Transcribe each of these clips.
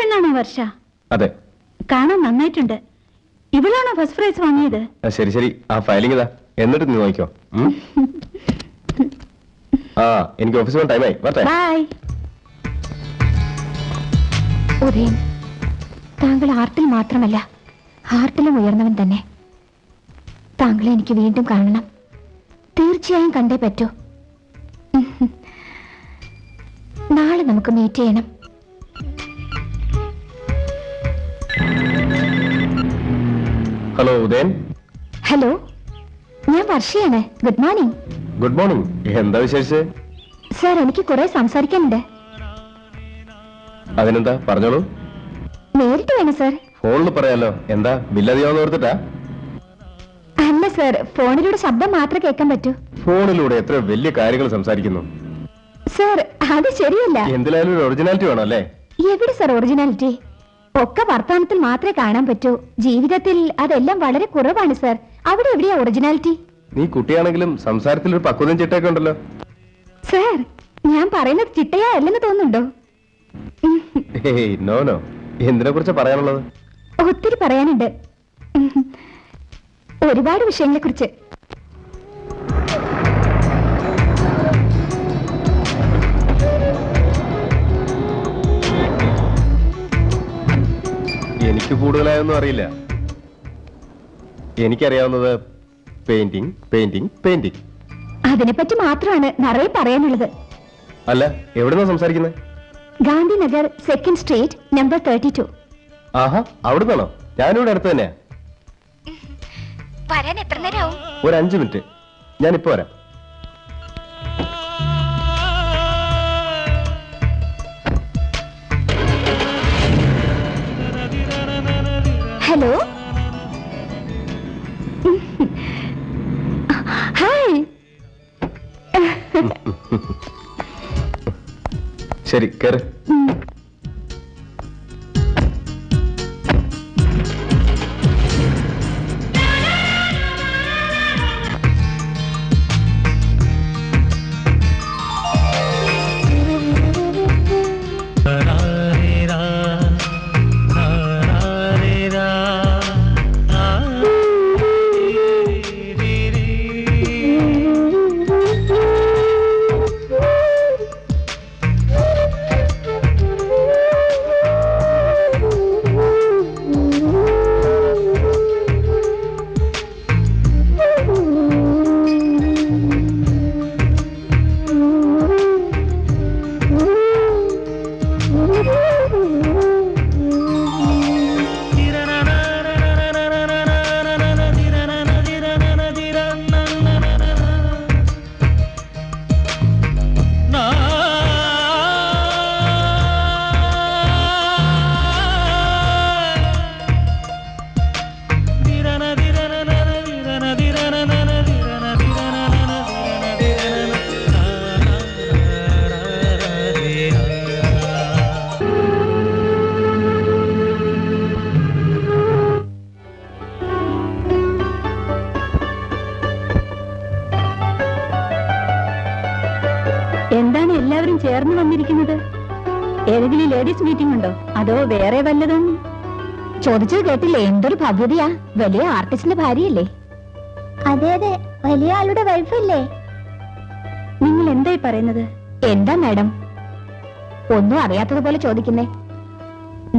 പെണ്ണാണോ വർഷ? അതെ. കാണാൻ നന്നായിട്ടുണ്ട്. ഇവളാണോ ഫസ്റ്റ് പ്രൈസ് വാങ്ങിയത്? ശരി ശരി, ആ ഫയലിംഗ് ഇതാ, എന്നിട്ട് നീ നോക്കിക്കോ. ആ, എനിക്ക് ഓഫീസിൽ പോകാൻ ടൈമായി. ബൈ. ഉദയൻ, താങ്കൾ ആർട്ടിൽ മാത്രമല്ല ഹാർട്ടിലും ഉയർന്നവൻ തന്നെ. താങ്കളെ എനിക്ക് വീണ്ടും കാണണം. തീർച്ചയായും കണ്ടേ പറ്റൂ. നാളെ നമുക്ക് മീറ്റ് ചെയ്യണം. ഹലോ ഉദയൻ. ഹലോ, ഞാൻ വർഷയാണ്. Good morning. Good morning. എന്താ വിശേഷിച്ച്? സാർ, എനിക്ക് കുറെ സംസാരിക്കാനുണ്ട്. അതിനെന്താ, പറഞ്ഞോളൂ. നേരിട്ട് വേണം സാർ. ഫോണിൽ പറയാലോ. എന്താ, ബില്ലധികമാണെന്ന് ഓർത്തിട്ടാ? അല്ല സാർ, ഫോണിലൂടെ ശബ്ദം മാത്രമേ കേൾക്കാൻ പറ്റൂ. ഫോണിലൂടെ എത്ര വലിയ കാര്യങ്ങൾ സംസാരിക്കുന്നു. സാർ, അത് ശരിയല്ല. എന്തിനായാലും ഒരു ഒറിജിനാലിറ്റി വേണം അല്ലേ? എവിടെ സാർ ഒറിജിനാലിറ്റി? ഒക്കെ വർത്തമാനത്തിൽ മാത്രമേ കാണാൻ പറ്റൂ. ജീവിതത്തിൽ അതെല്ലാം വളരെ കുറവാണ് സാർ. അവിടെ എവിടെയാ ഒറിജിനാലിറ്റി? നീ കുട്ടിയാണെങ്കിലും സംസാരത്തിൽ ഒരു പക്വതയും ചിട്ടയൊക്കെ ഉണ്ടല്ലോ. സാർ, ഞാൻ പറയുന്നത് ചിട്ടയാ അല്ലെന്ന് തോന്നുന്നുണ്ടോ? നോ നോ, എന്തിനെ കുറിച്ച് പറയാനുള്ളത്? ഒത്തിരി പറയാനുണ്ട്, ഒരുപാട് വിഷയങ്ങളെ കുറിച്ച്. എനിക്ക് കൂടുതലായൊന്നും അറിയില്ല. എനിക്കറിയാവുന്നത് പെയിന്റിംഗ് പെയിന്റിംഗ് പെയിന്റിംഗ്. അതിനെപ്പറ്റി മാത്രമാണ് നിറയെ പറയാനുള്ളത്. അല്ല, എവിടുന്നാ സംസാരിക്കുന്നത്? Gandhinagar 2nd street number 32. ആഹാ, അവിടുന്നാണോ? ഞാനിവിടെ അടുത്ത് തന്നെയാ. വരാൻ എത്ര നേരമാവും? ഒരു 5 മിനിറ്റ്. ഞാനിപ്പോ വരാം. Hello, hi. ശരി, കേറ്. എന്താണ് എല്ലാവരും ചേർന്ന് വന്നിരിക്കുന്നത്? ഏതെങ്കിലും ലേഡീസ് മീറ്റിംഗ് ഉണ്ടോ, അതോ വേറെ വല്ലതും? ചോദിച്ചത് കേട്ടില്ലേ? എന്തൊരു ഭവ്യതയാ! വലിയ ആർട്ടിസ്റ്റിന്റെ ഭാര്യയല്ലേ? അതെ അതെ, വലിയ ആളുടെ വൈഫല്ലേ? നിങ്ങൾ എന്തായി പറയുന്നത്? എന്താ മാഡം ഒന്നും അറിയാത്തതുപോലെ ചോദിക്കുന്നേ?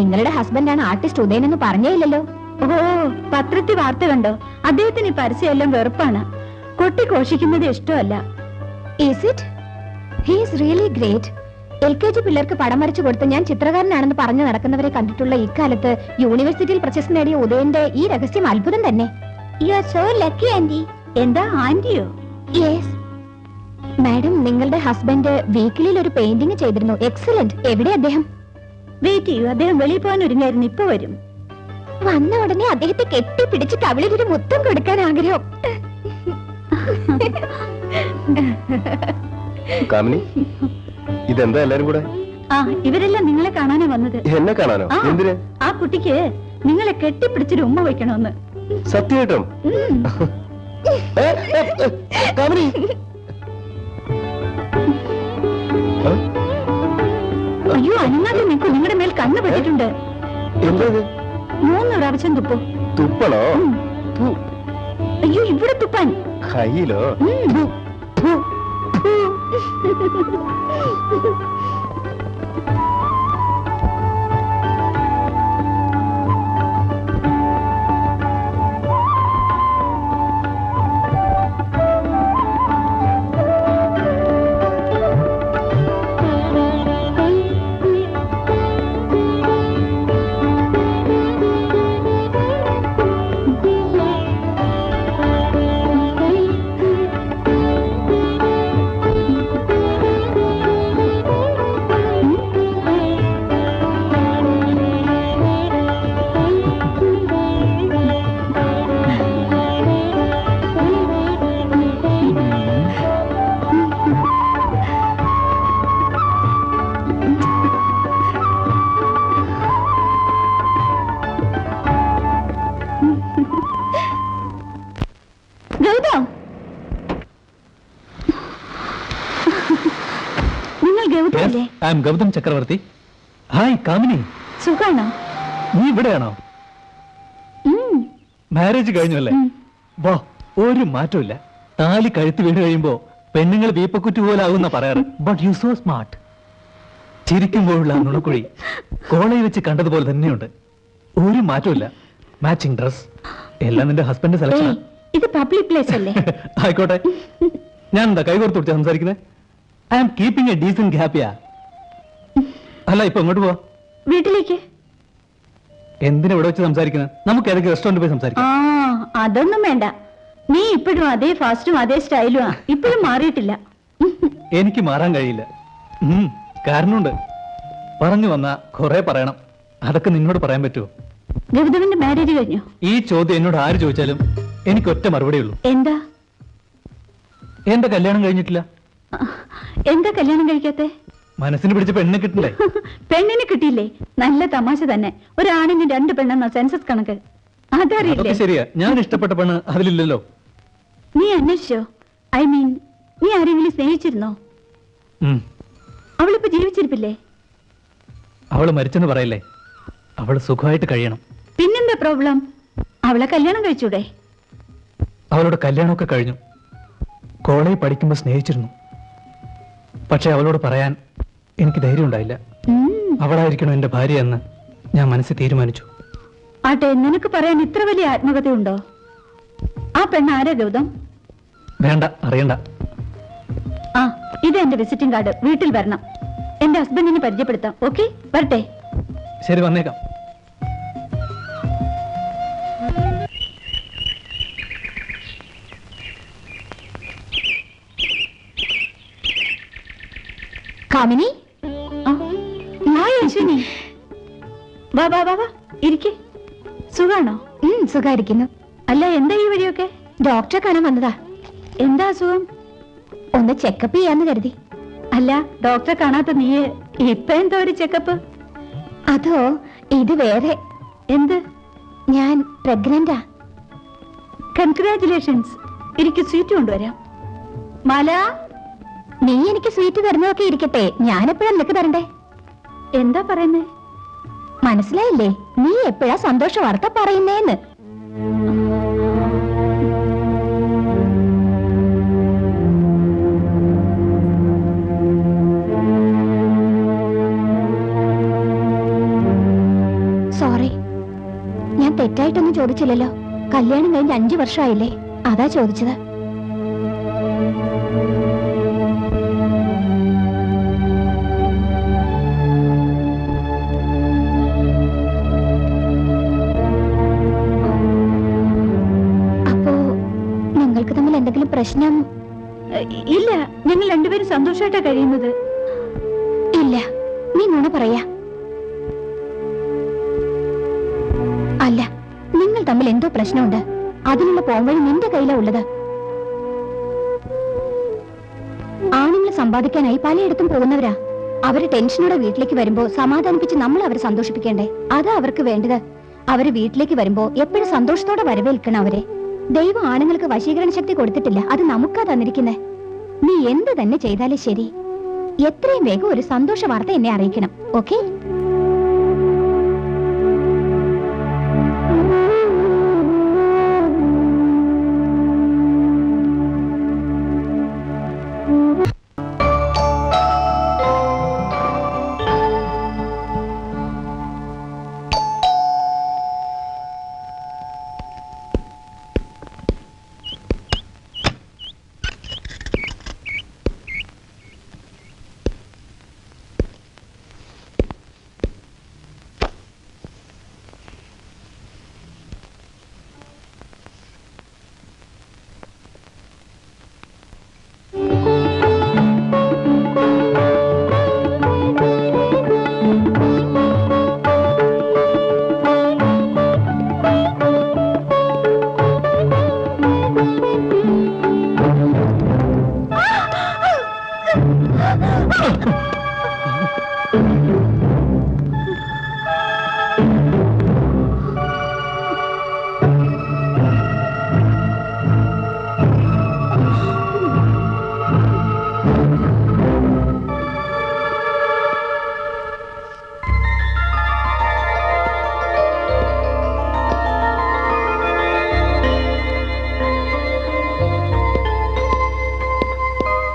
നിങ്ങളുടെ ഹസ്ബൻഡാണ് ആർട്ടിസ്റ്റ് ഉദയൻ എന്ന് പറഞ്ഞേ ഇല്ലല്ലോ. ഓ, പത്രത്തിൽ വാർത്ത കണ്ടോ? അദ്ദേഹത്തിന് ഈ പരസ്യമെല്ലാം വെറുപ്പാണ്. കൊട്ടിഘോഷിക്കുന്നത് ഇഷ്ടമല്ല. Is it? He is really great. LKG പിള്ളേർക്ക് പടം വരച്ചു കൊടുത്ത് ഞാൻ ചിത്രകാരനാണെന്ന് പറഞ്ഞു നടക്കുന്നവരെ കണ്ടിട്ടുള്ള ഇക്കാലത്ത് യൂണിവേഴ്സിറ്റിയിൽ പ്രശസ്തി നേടിയ ഉദയന്റെ ഈ രഹസ്യം അത്ഭുതം തന്നെ. You are so lucky aunty. എന്താ ആന്റിയോ? യെസ് മാഡം, നിങ്ങളുടെ ഹസ്ബൻഡ് വീക്കിലിയിൽ ഒരു പെയിന്റിംഗ് ചെയ്തിരുന്നു. എക്സലന്റ്. എവിടെ അദ്ദേഹം? വെയിറ്റ് ചെയ്യൂ, അദ്ദേഹം വെളിയിൽ പോകാൻ ഒരുങ്ങായിരുന്നു. ഇപ്പൊ വരും. വന്ന ഉടനെ അദ്ദേഹത്തെ കെട്ടിപ്പിടിച്ച് കവിളിലൊരു മുത്തം കൊടുക്കാൻ ആഗ്രഹം. കാമിനി, ഇതെന്താ എല്ലാരും കൂടെ? ആ, ഇവരെല്ലാം നിങ്ങളെ കാണാനാ വന്നത്. എന്നെ കാണാനോ? എന്തിന്? ആ കുട്ടിക്ക് നിങ്ങളെ കെട്ടിപ്പിടിച്ചൊരു ഉമ്മ വെക്കണമെന്ന്. സത്യമായിട്ടും? കാമിനി, അയ്യോ, അനങ്ങാതെ നിൽക്കൂ, നിങ്ങളുടെ മേൽ കണ്ണ് കണ്ണു പെട്ടിട്ടുണ്ട്. എന്താ 3 പ്രാവശ്യം തുപ്പു. തുപ്പണോ? അയ്യോ, ഇവിടെ തുപ്പാൻ. കയ്യിലോ? ഗൗതം ചക്രവർത്തി. ഹായ് കാമിനി, സുഖാണോ? നീ ഇവിടെയാണോ? മാരേജ് കഴിഞ്ഞല്ലേ? വാ, ഒരു മാറ്റമില്ല. താലി കഴുത്ത് വീണ് കഴിയുമ്പോ പെണ്ണുങ്ങൾ വീപ്പക്കുറ്റി പോലെ ആകുന്ന പറയാറ്. But you so smart. ചിരിക്കുമ്പോഴുള്ള നുണക്കുഴി കോളേജിൽ വെച്ച് കണ്ടതുപോലെ തന്നെയുണ്ട്. ഒരു മാറ്റമില്ല. മാച്ചിങ് ഡ്രസ് എല്ലാം നിന്റെ ഹസ്ബൻഡ് സെലക്ഷൻ. ഇത് പബ്ലിക് പ്ലേസ് അല്ലേ? ആയിക്കോട്ടെ. ഞാൻ എന്താ കൈകോർത്ത് പിടിച്ചാ സംസാരിക്കുന്നത്? I am keeping a decent ഹാപ്പിയാ. അല്ല, ഇപ്പൊ എങ്ങോട്ട് പോവാ? വീട്ടിലേക്ക്. എന്തിനാ ഇവിടെ വെച്ച് സംസാരിക്കുന്നത്? നമുക്ക് ഏതൊക്കെ റെസ്റ്റോറന്റ് പോയി സംസാരിക്കാം. അതൊന്നും വേണ്ട. നീ ഇപ്പോഴും അതേ ഫാസ്റ്റും അതേ സ്റ്റൈലും ഇപ്പോഴും മാറിയിട്ടില്ല. എനിക്ക് മാറാൻ കഴിയില്ല. കാരണമുണ്ട്. പറഞ്ഞു വന്ന കുറെ പറയണം. അതൊക്കെ നിന്നോട് പറയാൻ പറ്റുമോ? ഗൗതമിന്റെ മാരേജ് കഴിഞ്ഞു? ഈ ചോദ്യം എന്നോട് ആര് ചോദിച്ചാലും എനിക്ക് ഒറ്റ മറുപടി ഉള്ളൂ. എന്താ? എന്റെ കല്യാണം കഴിഞ്ഞിട്ടില്ല. എന്താ കല്യാണം കഴിക്കാത്തെ? മനസ്സിന് പിടിച്ച പെണ്ണിനെ കിട്ടില്ലേ? പെണ്ണിനെ കിട്ടിയില്ലേ? നല്ല തമാശ തന്നെ. ഒരാണിന് 2 പെണ്ണെന്ന സെൻസസ് കണക്ക്. അതറിയില്ലേ? ശരിയാ, ഞാൻ ഇഷ്ടപ്പെട്ട പെണ്ണ് അതിലില്ലല്ലോ. നീ അന്വേഷിച്ചോ? ഐ മീൻ, നീ ആരെങ്കിലും സ്നേഹിച്ചിരുന്നോ? അവളിപ്പോ ജീവിച്ചിരിപ്പില്ലേ? അവള് മരിച്ചെന്ന് പറയല്ലേ. അവള് സുഖമായിട്ട് കഴിയണം. പിന്നെന്താ പ്രോബ്ലം? അവളെ കല്യാണം കഴിച്ചൂടെ? അവളുടെ കല്യാണമൊക്കെ കഴിഞ്ഞു. കോളേജിൽ പഠിക്കുമ്പോൾ സ്നേഹിച്ചിരുന്നു. പക്ഷെ അവളോട് പറയാൻ എനിക്ക് ധൈര്യം ഉണ്ടായില്ല. അവളായിരിക്കണം എന്റെ ഭാര്യ എന്ന് ഞാൻ മനസ്സിൽ തീരുമാനിച്ചു. ആട്ടെ, നിനക്ക് പറയാൻ ഇത്ര വലിയ ആത്മകഥ ഉണ്ടോ? ആ പെണ്ണ് ആരാ ഗൗതം? വേണ്ട, അറിയണ്ട. ഇത് എന്റെ വിസിറ്റിംഗ് കാർഡ്. വീട്ടിൽ വരണം. എന്റെ ഹസ്ബൻഡിനെ പരിചയപ്പെടുത്താം. ഓക്കെ, വരട്ടെ? ശരി, വന്നേക്കാം. കാമിനി, വാ വാ വാ വാ, ഇരിക്കെ. സുഖാണോ? സുഖായിരിക്കുന്നു. അല്ല, എന്താ ഈ വഴിയൊക്കെ? ഡോക്ടറെ കാണാൻ വന്നതാ. എന്താ അസുഖം? ഒന്ന് ചെക്കപ്പ് ചെയ്യാന്ന് കരുതി. അല്ല, ഡോക്ടറെ കാണാത്ത നീ ഇപ്പൊ എന്താ ഒരു ചെക്കപ്പ്? അതോ, ഇത് വേറെ. എന്ത്? ഞാൻ പ്രഗ്നന്റാ. കൺഗ്രാറ്റുലേഷൻസ്. എനിക്ക് സ്വീറ്റ് കൊണ്ടുവരാം. മാല, നീ എനിക്ക് സ്വീറ്റ് തരുന്നതൊക്കെ ഇരിക്കട്ടെ, ഞാനെപ്പോഴാ നിനക്ക് തരണ്ടേ? എന്താ പറയുന്നേ? മനസ്സിലായില്ലേ? നീ എപ്പോഴാ സന്തോഷ വാർത്ത പറയുന്നേന്ന്. സോറി, ഞാൻ തെറ്റായിട്ടൊന്നും ചോദിച്ചില്ലല്ലോ. കല്യാണം കഴിഞ്ഞ് 5 വർഷമായില്ലേ, അതാ ചോദിച്ചത്. എന്തെങ്കിലും പ്രശ്നം? ഇല്ല, ഞങ്ങൾ രണ്ടുപേരും സന്തോഷമായിട്ടാ കഴിയുന്നത്. ഇല്ല, നീ നുണ പറയാ. അല്ല, നിങ്ങൾ തമ്മിൽ എന്തോ പ്രശ്നമുണ്ട്. അതിനുള്ള പോംവഴി നിന്റെ കയ്യിലാ ഉള്ളത്. ആണുങ്ങൾ സമ്പാദിക്കാനായി പലയിടത്തും പോകുന്നവരാ. അവര് ടെൻഷനോടെ വീട്ടിലേക്ക് വരുമ്പോ സമാധാനിപ്പിച്ച് നമ്മൾ അവരെ സന്തോഷിപ്പിക്കേണ്ടേ? അതാ അവർക്ക് വേണ്ടത്. അവര് വീട്ടിലേക്ക് വരുമ്പോ എപ്പോഴും സന്തോഷത്തോടെ വരവേൽക്കണം അവരെ. ദൈവം ആണുങ്ങൾക്ക് വശീകരണ ശക്തി കൊടുത്തിട്ടില്ല, അത് നമുക്കാ തന്നിരിക്കുന്നേ. നീ എന്ത് തന്നെ ചെയ്താലും ശരി, എത്രയും വേഗം ഒരു സന്തോഷ വാർത്ത എന്നെ അറിയിക്കണം. ഓക്കെ?